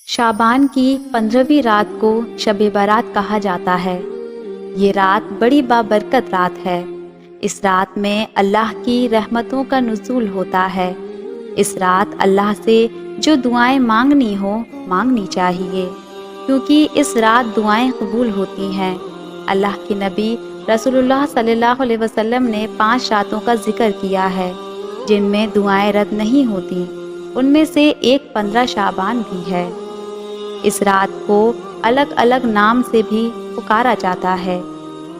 شعبان کی 15ویں رات کو شب برات کہا جاتا ہے۔ یہ رات بڑی بابرکت رات ہے۔ اس رات میں اللہ کی رحمتوں کا نزول ہوتا ہے۔ اس رات اللہ سے جو دعائیں مانگنی ہو مانگنی چاہیے، کیونکہ اس رات دعائیں قبول ہوتی ہیں۔ اللہ کے نبی رسول اللہ صلی اللہ علیہ وسلم نے 5 راتوں کا ذکر کیا ہے جن میں دعائیں رد نہیں ہوتی۔ ان میں سے ایک 15 شعبان بھی ہے۔ اس رات کو الگ الگ نام سے بھی پکارا جاتا ہے،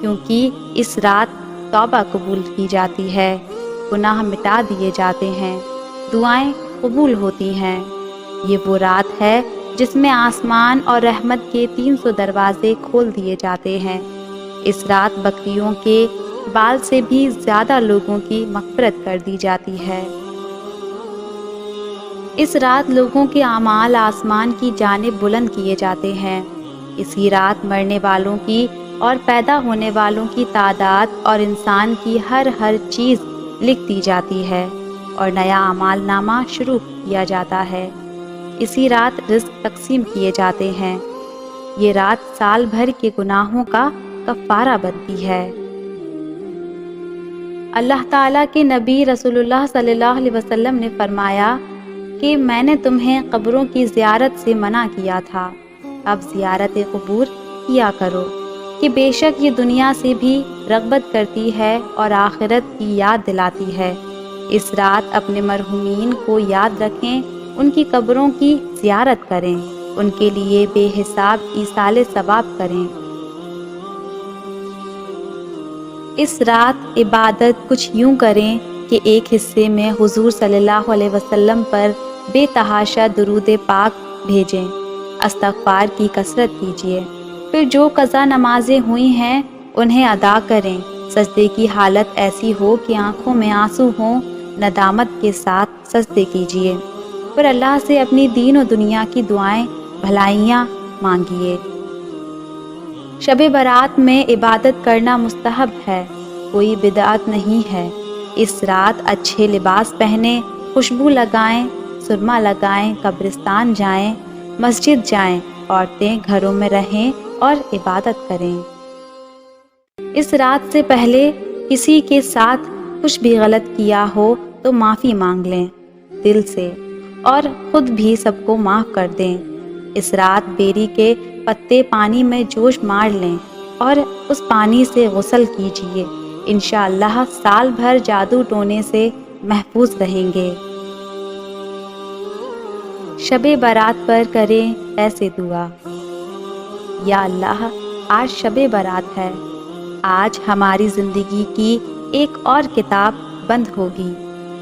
کیونکہ اس رات توبہ قبول کی جاتی ہے، گناہ مٹا دیے جاتے ہیں، دعائیں قبول ہوتی ہیں۔ یہ وہ رات ہے جس میں آسمان اور رحمت کے 300 دروازے کھول دیے جاتے ہیں۔ اس رات بکریوں کے بال سے بھی زیادہ لوگوں کی مغفرت کر دی جاتی ہے۔ اس رات لوگوں کے اعمال آسمان کی جانب بلند کیے جاتے ہیں۔ اسی رات مرنے والوں کی اور پیدا ہونے والوں کی تعداد اور انسان کی ہر چیز لکھ دی جاتی ہے اور نیا اعمال نامہ شروع کیا جاتا ہے۔ اسی رات رزق تقسیم کیے جاتے ہیں۔ یہ رات سال بھر کے گناہوں کا کفارہ بنتی ہے۔ اللہ تعالیٰ کے نبی رسول اللہ صلی اللہ علیہ وسلم نے فرمایا کہ میں نے تمہیں قبروں کی زیارت سے منع کیا تھا، اب زیارت قبور کیا کرو، کہ بے شک یہ دنیا سے بھی رغبت کرتی ہے اور آخرت کی یاد دلاتی ہے۔ اس رات اپنے مرحومین کو یاد رکھیں، ان کی قبروں کی زیارت کریں، ان کے لیے بے حساب ایصال ثواب کریں۔ اس رات عبادت کچھ یوں کریں کہ ایک حصے میں حضور صلی اللہ علیہ وسلم پر بے تحاشا درود پاک بھیجیں، استغفار کی کثرت کیجیے، پھر جو قضا نمازیں ہوئی ہیں انہیں ادا کریں۔ سجدے کی حالت ایسی ہو کہ آنکھوں میں آنسو ہوں، ندامت کے ساتھ سجدے کیجیے، پھر اللہ سے اپنی دین و دنیا کی دعائیں بھلائیاں مانگیے۔ شب برات میں عبادت کرنا مستحب ہے، کوئی بدعت نہیں ہے۔ اس رات اچھے لباس پہنیں، خوشبو لگائیں، سرما لگائیں، قبرستان جائیں، مسجد جائیں، عورتیں گھروں میں رہیں اور عبادت کریں۔ اس رات سے پہلے کسی کے ساتھ کچھ بھی غلط کیا ہو تو معافی مانگ لیں دل سے، اور خود بھی سب کو معاف کر دیں۔ اس رات بیری کے پتے پانی میں جوش مار لیں اور اس پانی سے غسل کیجیے، انشاءاللہ سال بھر جادو ٹونے سے محفوظ رہیں گے۔ شب برات پر کریں ایسے دعا: یا اللہ، آج شب برات ہے، آج ہماری زندگی کی ایک اور کتاب بند ہوگی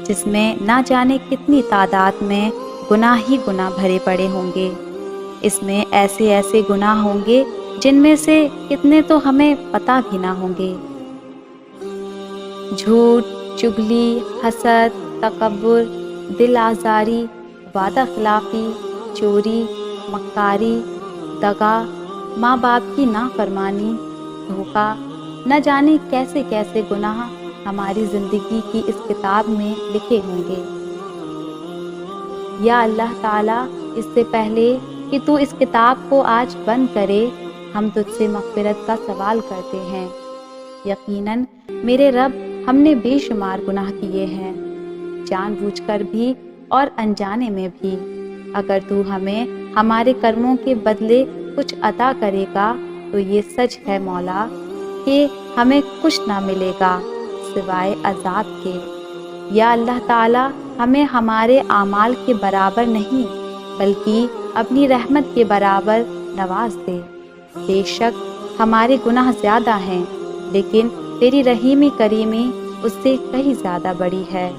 جس میں نہ جانے کتنی تعداد میں گناہ ہی گناہ بھرے پڑے ہوں گے۔ اس میں ایسے گناہ ہوں گے جن میں سے کتنے تو ہمیں پتہ بھی نہ ہوں گے۔ جھوٹ، چغلی، حسد، تکبر، دل آزاری، وعدہ خلافی، چوری، مکاری، دغا، ماں باپ کی نافرمانی، دھوکہ، نہ جانے کیسے کیسے گناہ ہماری زندگی کی اس کتاب میں لکھے ہوں گے۔ یا اللہ تعالیٰ، اس سے پہلے کہ تو اس کتاب کو آج بند کرے، ہم تجھ سے مغفرت کا سوال کرتے ہیں۔ یقیناً میرے رب، ہم نے بے شمار گناہ کیے ہیں، جان بوجھ کر بھی اور انجانے میں بھی۔ اگر تو ہمیں ہمارے کرموں کے بدلے کچھ عطا کرے گا تو یہ سچ ہے مولا کہ ہمیں کچھ نہ ملے گا سوائے عذاب کے۔ یا اللہ تعالیٰ، ہمیں ہمارے اعمال کے برابر نہیں بلکہ اپنی رحمت کے برابر نواز دے۔ بے شک ہمارے گناہ زیادہ ہیں، لیکن تیری رحیمی کریمی اس سے کہیں زیادہ بڑی ہے۔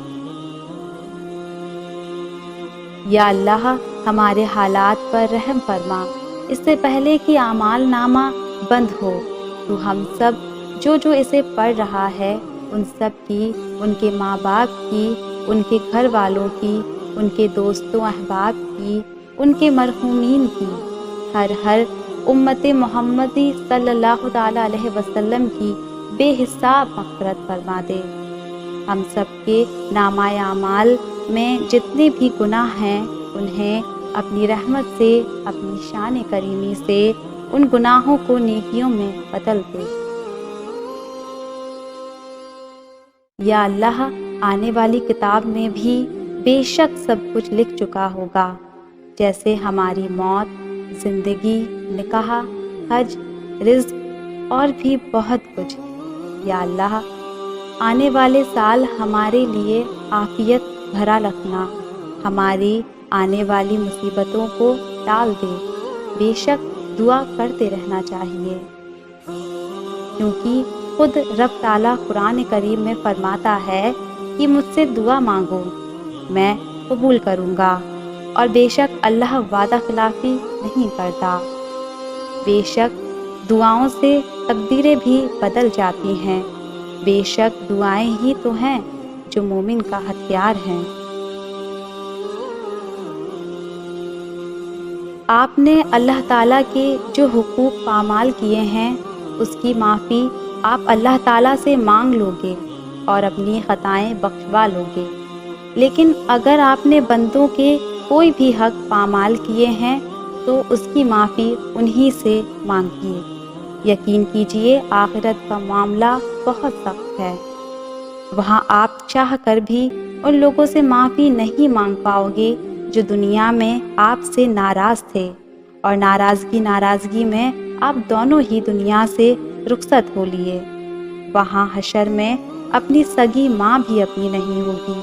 یا اللہ، ہمارے حالات پر رحم فرما، اس سے پہلے کہ اعمال نامہ بند ہو۔ تو ہم سب جو اسے پڑھ رہا ہے ان سب کی، ان کے ماں باپ کی، ان کے گھر والوں کی، ان کے دوستوں احباب کی، ان کے مرحومین کی، ہر امت محمدی صلی اللہ تعالیٰ علیہ وسلم کی بے حساب مغفرت فرما دے۔ ہم سب کے نامہ اعمال میں جتنے بھی گناہ ہیں انہیں اپنی رحمت سے، اپنی شان کریمی سے ان گناہوں کو نیکیوں میں بدل دے۔ یا اللہ، آنے والی کتاب میں بھی بے شک سب کچھ لکھ چکا ہوگا، جیسے ہماری موت، زندگی، نکاح، حج، رزق اور بھی بہت کچھ۔ یا اللہ، آنے والے سال ہمارے لیے عافیت بھرا رکھنا، ہماری آنے والی مصیبتوں کو ٹال دے۔ بے شک دعا کرتے رہنا چاہیے، کیونکہ خود رب تعالیٰ قرآن کریم میں فرماتا ہے کہ مجھ سے دعا مانگو، میں قبول کروں گا، اور بے شک اللہ وعدہ خلافی نہیں کرتا۔ بے شک دعاؤں سے تقدیریں بھی بدل جاتی ہیں، بے شک دعائیں ہی تو ہیں جو مومن کا ہتھیار ہیں۔ آپ نے اللہ تعالیٰ کے جو حقوق پامال کیے ہیں اس کی معافی آپ اللہ تعالیٰ سے مانگ لو گے اور اپنی خطائیں بخشوا لو گے، لیکن اگر آپ نے بندوں کے کوئی بھی حق پامال کیے ہیں تو اس کی معافی انہی سے مانگیے۔ یقین کیجئے آخرت کا معاملہ بہت سخت ہے، وہاں آپ چاہ کر بھی ان لوگوں سے معافی نہیں مانگ پاؤ گے جو دنیا میں آپ سے ناراض تھے، اور ناراضگی میں آپ دونوں ہی دنیا سے رخصت ہو لیے۔ وہاں حشر میں اپنی سگی ماں بھی اپنی نہیں ہوگی،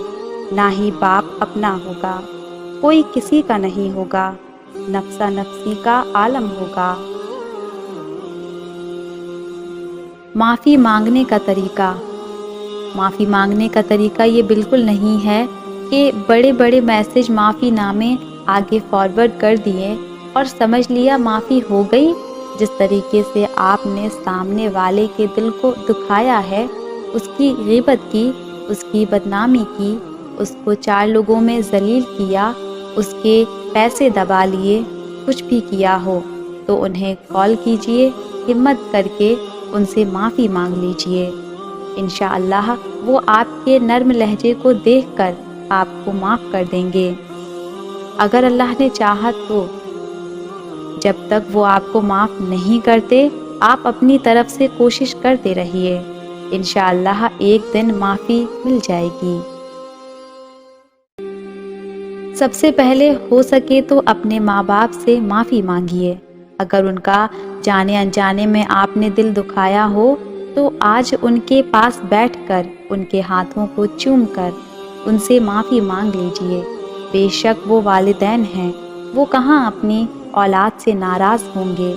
نہ ہی باپ اپنا ہوگا، کوئی کسی کا نہیں ہوگا، نفسا نفسی کا عالم ہوگا۔ معافی مانگنے کا طریقہ۔ معافی مانگنے کا طریقہ یہ بالکل نہیں ہے کہ بڑے بڑے میسج معافی نامے آگے فارورڈ کر دیے اور سمجھ لیا معافی ہو گئی۔ جس طریقے سے آپ نے سامنے والے کے دل کو دکھایا ہے، اس کی غیبت کی، اس کی بدنامی کی، اس کو 4 لوگوں میں ذلیل کیا، اس کے پیسے دبا لیے، کچھ بھی کیا ہو تو انہیں کال کیجئے، ہمت کر کے ان سے معافی مانگ لیجئے۔ انشاءاللہ وہ آپ کے نرم لہجے کو دیکھ کر آپ کو معاف کر دیں گے، اگر اللہ نے چاہا تو۔ جب تک وہ آپ کو معاف نہیں کرتے، آپ اپنی طرف سے کوشش کرتے رہیے، انشاءاللہ ایک دن معافی مل جائے گی۔ سب سے پہلے ہو سکے تو اپنے ماں باپ سے معافی مانگیے، اگر ان کا جانے انجانے میں آپ نے دل دکھایا ہو تو آج ان کے پاس بیٹھ کر ان کے ہاتھوں کو چوم کر ان سے معافی مانگ لیجئے۔ بے شک وہ والدین ہیں، وہ کہاں اپنی اولاد سے ناراض ہوں گے،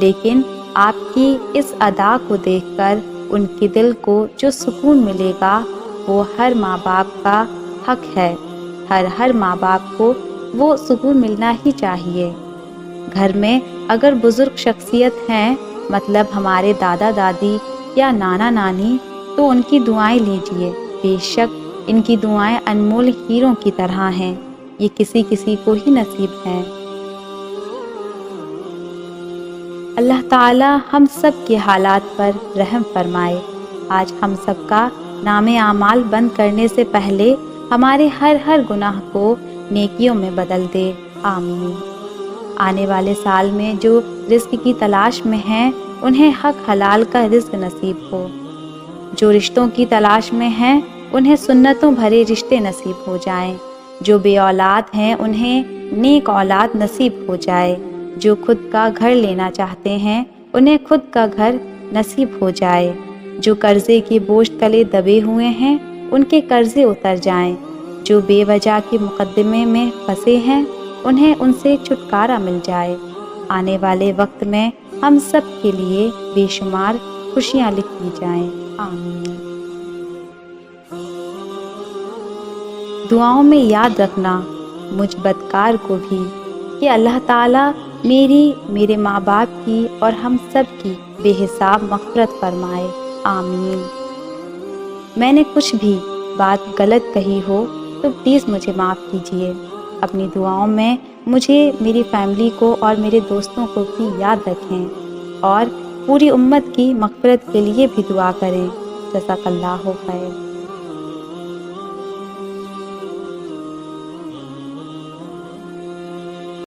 لیکن آپ کی اس ادا کو دیکھ کر ان کے دل کو جو سکون ملے گا وہ ہر ماں باپ کا حق ہے، ہر ماں باپ کو وہ سکون ملنا ہی چاہیے۔ گھر میں اگر بزرگ شخصیت ہیں، مطلب ہمارے دادا دادی یا نانا نانی، تو ان کی دعائیں لیجئے، بے شک ان کی دعائیں انمول ہیروں کی طرح ہیں، یہ کسی کسی کو ہی نصیب ہیں۔ اللہ تعالی ہم سب کے حالات پر رحم فرمائے۔ آج ہم سب کا نام اعمال بند کرنے سے پہلے ہمارے ہر گناہ کو نیکیوں میں بدل دے، آمین۔ آنے والے سال میں جو رزق کی تلاش میں ہیں انہیں حق حلال کا رزق نصیب ہو، جو رشتوں کی تلاش میں ہیں انہیں سنتوں بھرے رشتے نصیب ہو جائیں، جو بے اولاد ہیں انہیں نیک اولاد نصیب ہو جائے، جو خود کا گھر لینا چاہتے ہیں انہیں خود کا گھر نصیب ہو جائے، جو قرضے کے بوجھ تلے دبے ہوئے ہیں ان کے قرضے اتر جائیں، جو بے وجہ کے مقدمے میں پھنسے ہیں انہیں ان سے چھٹکارا مل جائے۔ آنے والے وقت میں ہم سب کے لیے بے شمار خوشیاں لکھی جائیں، آمین۔ دعاؤں میں یاد رکھنا مجھ بدکار کو بھی کہ اللہ تعالیٰ میری، میرے ماں باپ کی اور ہم سب کی بے حساب مغفرت فرمائے، آمین۔ میں نے کچھ بھی بات غلط کہی ہو تو پلیز مجھے معاف کیجیے۔ اپنی دعاؤں میں مجھے، میری فیملی کو اور میرے دوستوں کو بھی یاد رکھیں، اور پوری امت کی مغفرت کے لیے بھی دعا کریں۔ جزاک اللہ خیر۔